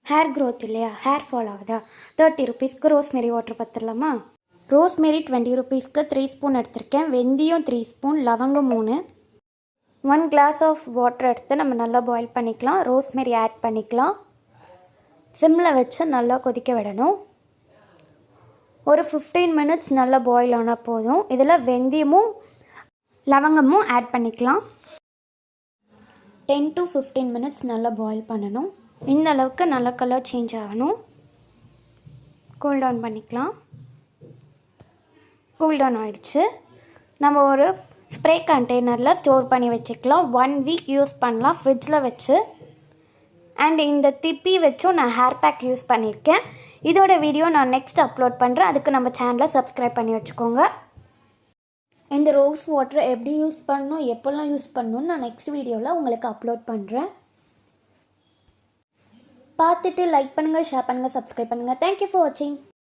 Hair growth இல்லையா, hair fall ஆகுதா, 30 ருபீஸ்க்கு ரோஸ்மெரி வாட்டர் பார்த்துடலாமா? ரோஸ்மெரி 20 ருபீஸ்க்கு 3 ஸ்பூன் எடுத்திருக்கேன். வெந்தயம் 3 ஸ்பூன், லவங்கம் 3. 1 கிளாஸ் ஆஃப் வாட்டர் எடுத்து நம்ம நல்லா பாயில் பண்ணிக்கலாம். ரோஸ்மெரி ஆட் பண்ணிக்கலாம். சிம்மில் வச்சு நல்லா கொதிக்க விடணும். ஒரு 15 மினிட்ஸ் நல்லா பாயில் ஆனால் போதும். இதில் வெந்தயமும் லவங்கமும் ஆட் பண்ணிக்கலாம். 10 to 15 மினிட்ஸ் நல்லா பாயில் பண்ணணும். இந்த அளவுக்கு நல்லா கலர் சேஞ்ச் ஆகணும். கூல் டவுன் பண்ணிக்கலாம். கூல் டவுன் ஆகிடுச்சு. நம்ம ஒரு ஸ்ப்ரே கண்டெய்னரில் ஸ்டோர் பண்ணி வச்சுக்கலாம். 1 வீக் யூஸ் பண்ணலாம் ஃப்ரிட்ஜில் வச்சு. அண்ட் இந்த திப்பி வச்சும் நான் ஹேர் பேக் யூஸ் பண்ணியிருக்கேன். இதோட வீடியோ நான் நெக்ஸ்ட் அப்லோட் பண்ணுறேன். அதுக்கு நம்ம சேனலை சப்ஸ்கிரைப் பண்ணி வச்சுக்கோங்க. இந்த ரோஸ் வாட்டரை எப்படி யூஸ் பண்ணணும், எப்போல்லாம் யூஸ் பண்ணணும்னு நான் நெக்ஸ்ட் வீடியோவில் உங்களுக்கு அப்லோட் பண்ணுறேன். பார்த்துட்டு லைக் பண்ணுங்கள், ஷேர் பண்ணுங்கள், சப்ஸ்கிரைப் பண்ணுங்கள். தேங்க்யூ ஃபார் வாட்சிங்.